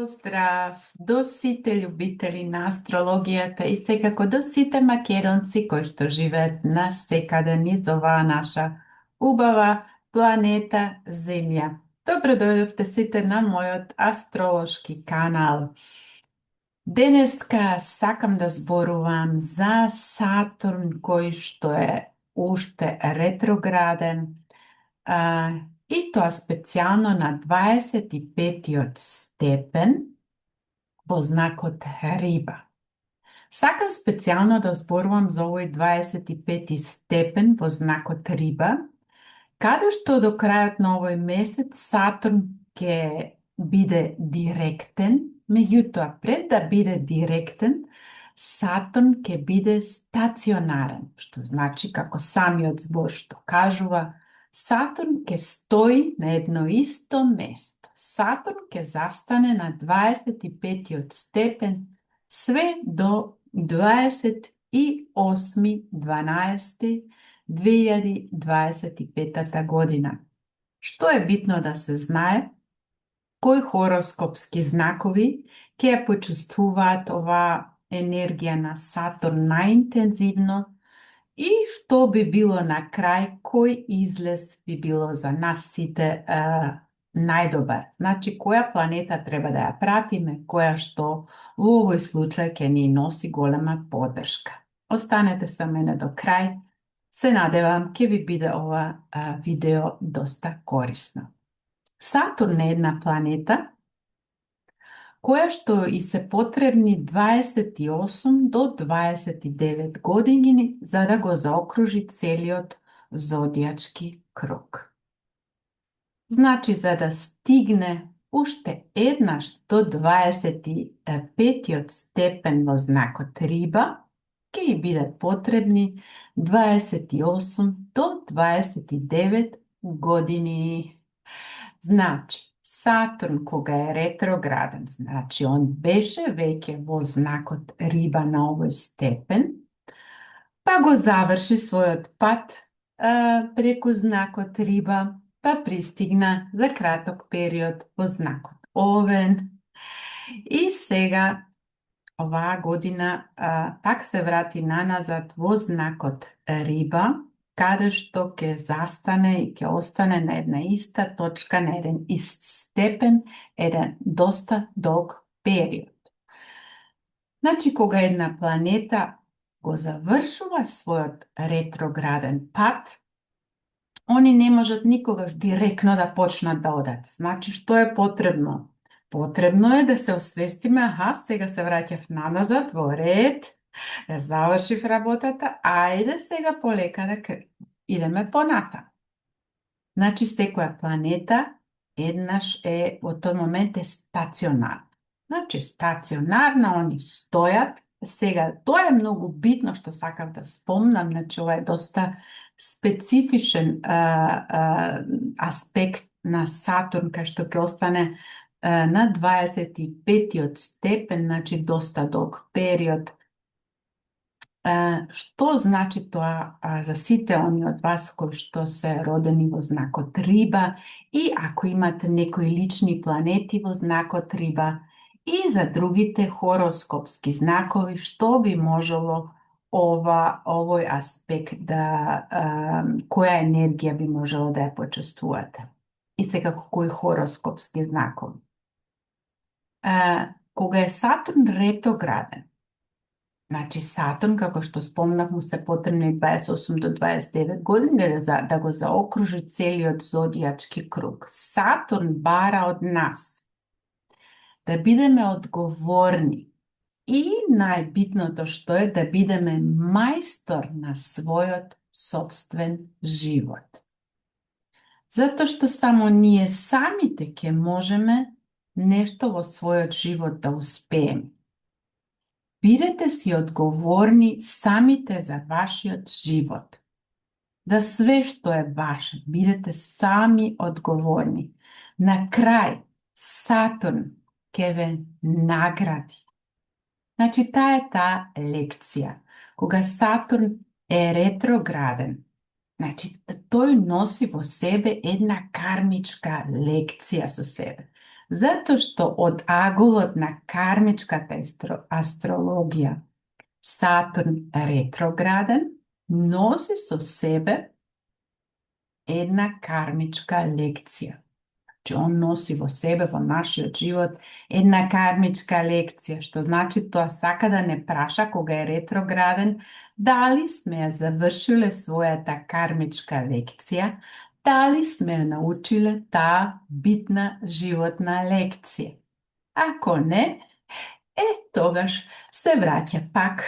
Поздрав до сите љубители на астрологијата и секако до сите македонци кои што живеат насекаде низ оваа наша убава планета Земја. Добро дојдовте сите на мојот астролошки канал. Денеска сакам да зборувам за Сатурн кој што е уште ретрограден, и тоа специјално на 25-тиот степен во знакот Риба. Сакам специјално да зборувам за овој 25-ти степен во знакот Риба, каде што до крајот на овој месец Сатурн ќе биде директен, меѓутоа пред да биде директен, Сатурн ќе биде стационарен, што значи како самиот збор што кажува, Сатурн ќе стои на едно исто место. Сатурн ќе застане на 25-тиот степен све до 28.12.2025 година. Што е битно да се знае? Кои хороскопски знакови ќе ја почувствуваат оваа енергија на Сатурн најинтензивно и што би било на крај, кој излез би било за нас сите најдобар. Значи, која планета треба да ја пратиме, која што во овој случај ќе ни носи голема поддршка. Останете со мене до крај. Се надевам ќе ви биде ова видео доста корисно. Сатурн е една планета која што и се потребни 28 до 29 години за да го заокружи целиот зодијачки круг. Значи, за да стигне уште еднаш до 25-тиот степен во знакот Риба, ќе и биде потребни 28 до 29 години. Значи, Сатурн кога е ретрограден, значи он беше веќе во знакот Риба на овој степен, па го заврши својот пат преку знакот Риба, па пристигна за краток период во знакот Овен. И сега, оваа година, пак се врати наназад во знакот Риба, каде што ќе застане и ќе остане на една иста точка, на еден ист степен, еден доста долг период. Значи, кога една планета го завршува својот ретрограден пат, они не можат никогаш директно да почнат да одат. Значи, што е потребно? Потребно е да се освестиме, сега се враќав наназад во ред, завршив работата, ајде сега полека да идеме понатам. Значи, секоја планета еднаш е, во тој момент е стационарна. Значи, стационарна, они стојат. Сега, тоа е многу битно што сакам да спомнам, значи, ова е доста специфичен аспект на Сатурн, кај што ќе остане на 25-тиот степен, значи доста долг период. Што значи тоа за сите они од вас кои што се родени во знакот Риба и ако имате некои лични планети во знакот Риба и за другите хороскопски знакови, што би можело овој аспект која енергија би можело да ја почувствувате. И секако кои хороскопски знакови. Кога е Сатурн ретрограден, значи Сатурн, како што спомнав, му се потребни 28 до 29 години да го заокружи целиот зодијачки круг. Сатурн бара од нас да бидеме одговорни и најбитното што е да бидеме мајстор на својот сопствен живот. Затоа што само ние самите ќе можеме нешто во својот живот да успееме. Бидете си одговорни самите за вашиот живот. Да све што е ваше, бидете сами одговорни. На крај, Сатурн ќе ве награди. Значи, таа е таа лекција. Кога Сатурн е ретрограден, значи, тој носи во себе една кармичка лекција со себе. Затоа што од аголот на кармичката астрологија Сатурн ретрограден носи со себе една кармичка лекција. Че он носи во себе, во нашиот живот, една кармичка лекција, што значи тоа сака да не праша кога е ретрограден, дали сме ја завршиле својата кармичка лекција, дали сме ја научиле таа битна животна лекција. Ако не, тогаш се враќа пак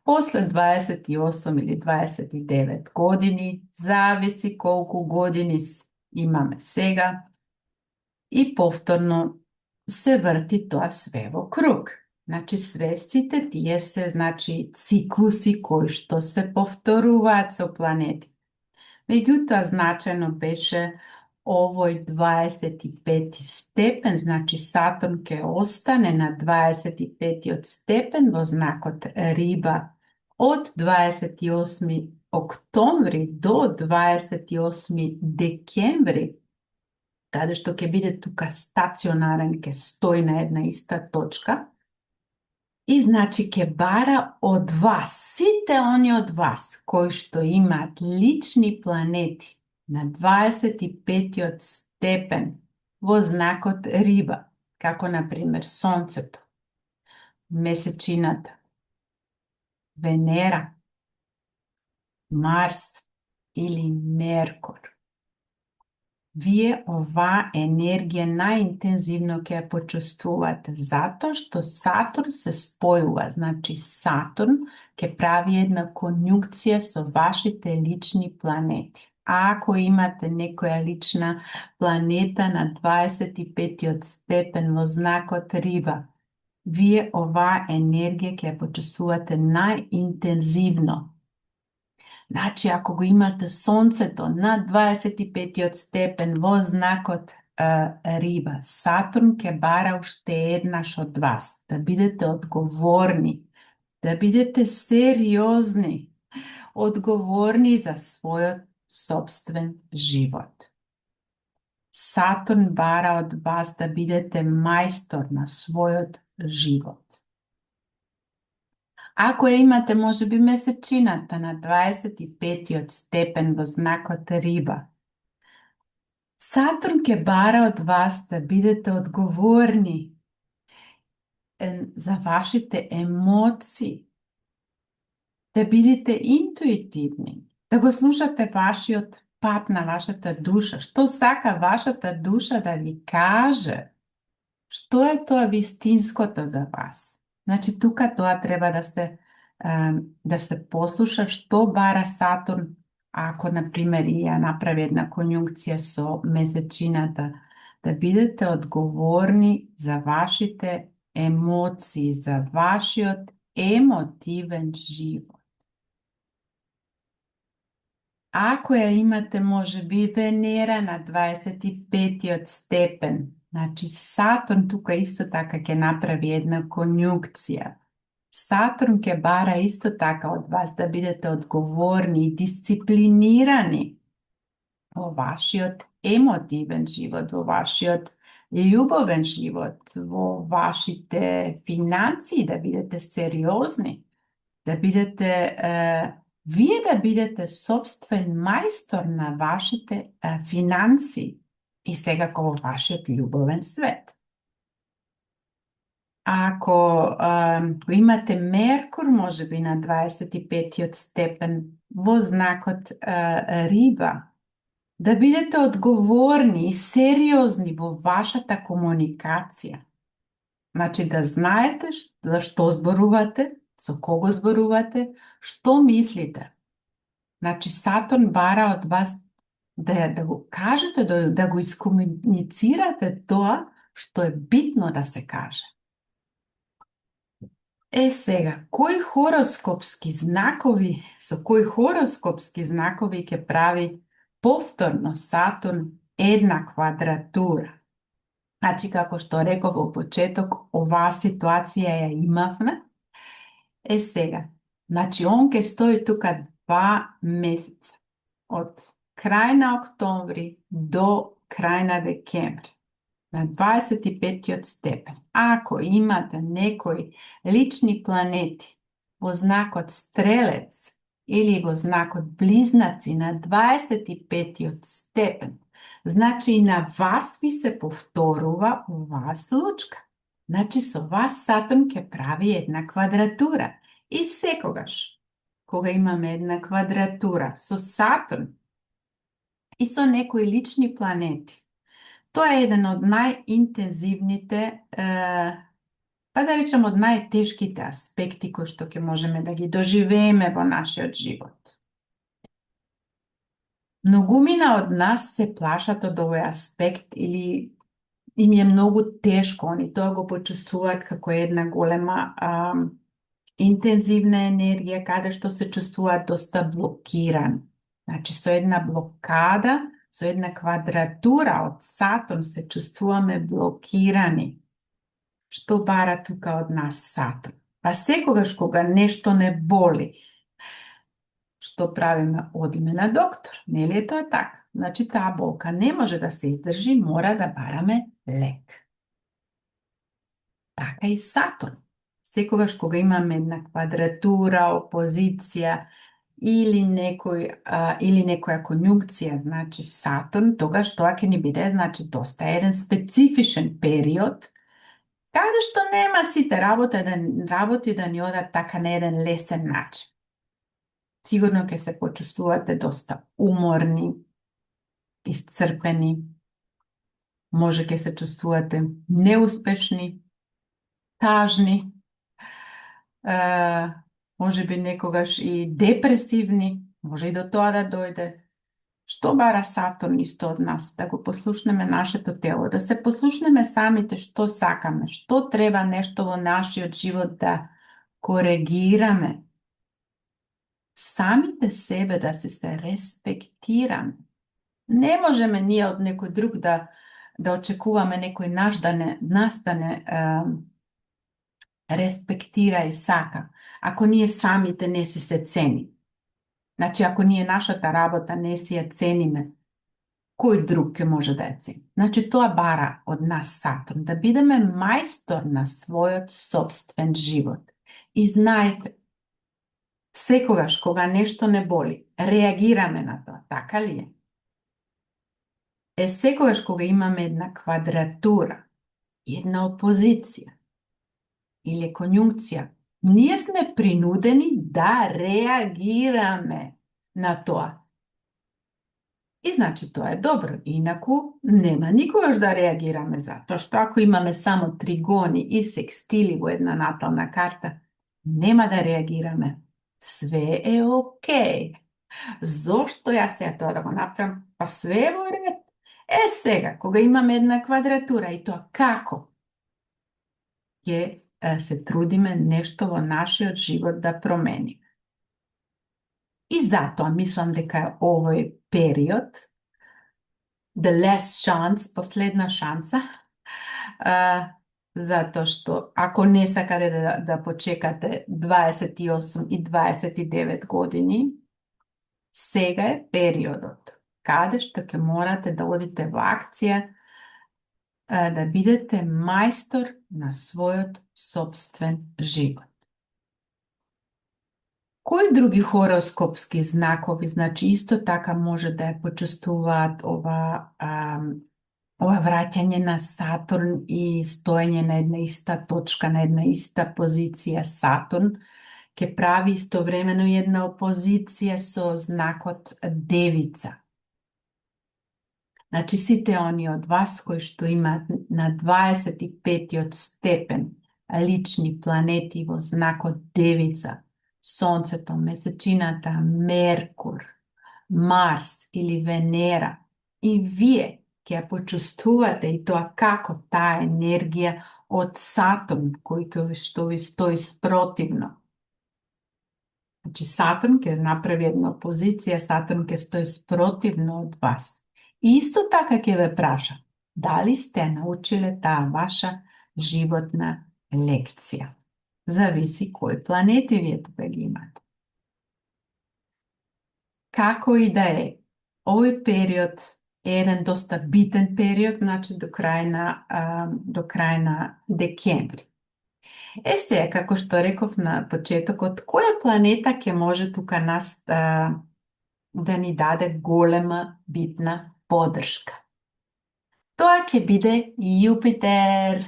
после 28 или 29 години, зависи колку години имаме сега, и повторно се врти тоа све во круг. Значи, све сите тие се циклуси кои што се повторуваат со планети. Меѓутоа, значајно беше овој 25 степен, значи Сатурн ќе остане на 25 степен во знакот Риба од 28 октомври до 28 декември, каде што ќе биде тука стационарен, ќе стои на една иста точка, и значи ќе бара од вас, сите они од вас кои што имаат лични планети на 25 степен во знакот Риба, како например Сонцето, Месечината, Венера, Марс или Меркур. Вие оваа енергија најинтензивно ќе ја почувствувате, затоа што Сатурн се спојува. Значи, Сатурн ќе прави една конјункција со вашите лични планети. А ако имате некоја лична планета на 25 степен во знакот Риба, вие оваа енергија ќе ја почувствувате најинтензивно. Значи, ако го имате Сонцето на 25 степен во знакот Риба, Сатурн ќе бара уште еднаш од вас, да бидете одговорни, да бидете сериозни, одговорни за својот собствен живот. Сатурн бара од вас да бидете мајстор на својот живот. Ако ја имате, можеби, месечината на 25 степен во знакот Риба, Сатурн ќе бара од вас да бидете одговорни за вашите емоции, да бидете интуитивни, да го слушате вашиот пат на вашата душа, што сака вашата душа да ви каже, што е тоа вистинското за вас. Значи, тука тоа треба да се послуша што бара Сатурн, ако, например, ја направи една конјункција со месечината, да бидете одговорни за вашите емоции, за вашиот емотивен живот. Ако ја имате, можеби, Венера на 25 степен, значи Сатурн тука исто така ќе направи една конјункција. Сатурн ќе бара исто така од вас да бидете одговорни и дисциплинирани во вашиот емотивен живот, во вашиот љубовен живот, во вашите финансии, да бидете сериозни, да бидете вие да бидете собствен мајстор на вашите финансии и секако во вашиот љубовен свет. Ако го имате Меркур, можеби на 25 степен во знакот Риба, да бидете одговорни и сериозни во вашата комуникација. Значи, да знаете за што зборувате, со кого зборувате, што мислите. Значи, Сатурн бара од вас да го кажете, да го искомуницирате тоа што е битно да се каже. Сега, кои хороскопски знакови, со кои хороскопски знакови ќе прави повторно Сатурн една квадратура? Значи, како што реков во почеток, оваа ситуација ја имавме. Сега, значи, он ќе стои тука 2 месеца, од крај на октомври до крај на декември. на 25 степен. Ако имате некои лични планети во знакот Стрелец или во знакот Близнаци на 25 степен, значи и на вас ви се повторува оваа случка. Значи со вас Сатурн ќе прави една квадратура. И секогаш, кога имаме една квадратура со Сатурн и со некои лични планети, тоа е еден од најинтензивните, па да речем од најтешките аспекти кои што ќе можеме да ги доживееме во нашиот живот. Многумина од нас се плашат од овој аспект или им е многу тешко, они тоа го почувствуваат како една голема интензивна енергија, каде што се чувствуваат доста блокирани. Значи, со една блокада, со една квадратура од Сатурн се чувствуваме блокирани. Што бара тука од нас Сатурн? Па секогаш кога нешто не боли, што правиме? Одиме на доктор. Нели е тоа така? Значи, таа болка не може да се издржи, мора да бараме лек. Така и Сатурн. Секогаш кога имаме една квадратура, опозиција или некоја конјункција, значи Сатурн, тогаш тоа ќе ни биде, значи, доста еден специфичен период, каде што нема сите работи да ни одат така на еден лесен начин. Сигурно ќе се почувствувате доста уморни, исцрпени, може ќе се чувствувате неуспешни, тажни, може би некогаш и депресивни, може и до тоа да дојде. Што бара Сатурн исто од нас? Да го послушнеме нашето тело, да се послушнеме самите што сакаме, што треба нешто во нашиот живот да коригираме. Самите себе да се респектираме. Не можеме ние од некој друг да очекуваме некој нас да не респектира и сака, ако ние самите не си се цени. Значи, ако ние нашата работа не си ја цениме, кој друг ќе може да ја цени? Значи, тоа бара од нас Сатурн, да бидеме мајстор на својот собствен живот. И знаете, секогаш кога нешто не боли, реагираме на тоа, така ли е? Секогаш кога имаме една квадратура, една опозиција или конјункција, ние сме принудени да реагираме на тоа. И значи тоа е добро, инаку нема никогаш да реагираме, затоа што ако имаме само тригони и секстили во една натална карта, нема да реагираме. Све е окей. Зошто јас сега тоа да го направам? Па све е во ред. Сега, кога имаме една квадратура и тоа како ќе се трудиме нешто во нашиот живот да промениме. И затоа мислам дека е овој период, the last chance, последна шанса, затоа што ако не сакате да почекате 28 и 29 години, сега е периодот каде што ќе морате да одите во акција, да бидете мајстор на својот собствен живот. Кои други хороскопски знакови, значи исто така може да ја почувствуваат ова враќање на Сатурн и стоење на една иста точка, на една иста позиција Сатурн, ќе прави истовремено и една опозиција со знакот Девица. Значи, сите они од вас кои што имаат на 25 степен лични планети во знакот Девица, Сонцето, Месечината, Меркур, Марс или Венера, и вие ќе ја почувствувате и тоа како таа енергија од Сатурн, кој што ви стои спротивно. Значи, Сатурн ќе направи една опозиција, Сатурн ќе стои спротивно од вас. И исто така ќе ве праша, дали сте научиле таа ваша животна лекција? Зависи кои планети вие тука ги имате. Како и да е, овој период еден доста битен период, значи до крај на декември. Сега, како што реков на почетокот, која планета ќе може тука нас да ни даде голема битна подршка? Тоа ќе биде Јупитер.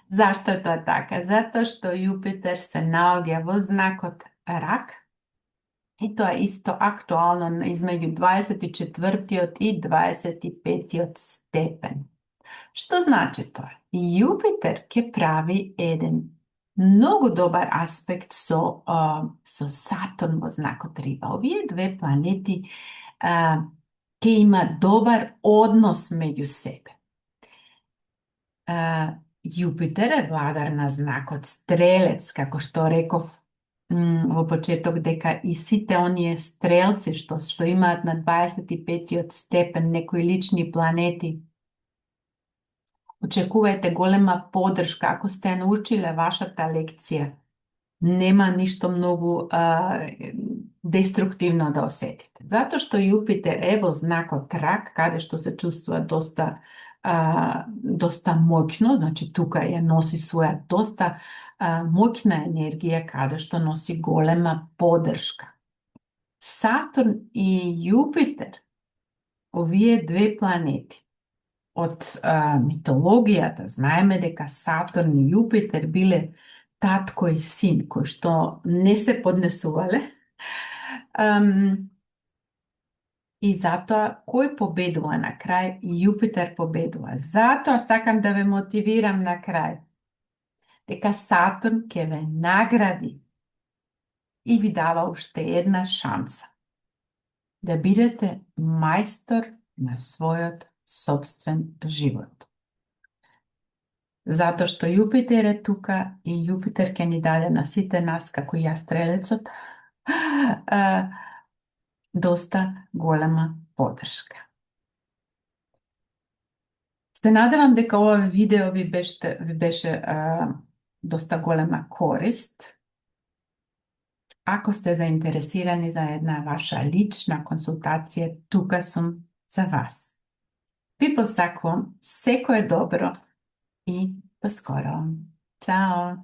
Зашто е тоа така? Затоа што Јупитер се наоѓа во знакот Рак и тоа е исто актуално измеѓу 24 и 25 степен. Што значи тоа? Јупитер ќе прави еден многу добар аспект со Сатурн во знакот Риба. Овие две планети ќе има добар однос меѓу себе. Јупитер е владар на знакот Стрелец, како што реков во почеток, дека и сите оние стрелци што имаат на 25 степен некои лични планети, очекувајте голема подршка ако сте научиле вашата лекција. Нема ништо многу деструктивно да осетите. Затоа што Јупитер е во знакот Рак, каде што се чувствува доста моќно, значи тука ја носи своја доста моќна енергија, каде што носи голема подршка. Сатурн и Јупитер, овие две планети, од митологијата знаеме дека Сатурн и Јупитер биле татко и син, кои што не се поднесувале. И затоа, кој победува на крај? Јупитер победува. Затоа сакам да ве мотивирам на крај, дека Сатурн ќе ве награди и ви дава уште една шанса да бидете мајстор на својот собствен живот. Затоа што Јупитер е тука и Јупитер ќе ни даде на сите нас, како и ја Стрелецот, доста голема подршка. Се надевам дека ова видео ви беше доста голема корист. Ако сте заинтересирани за една ваша лична консултација, тука сум за вас. Ви посакувам секое добро и до скоро. Чао!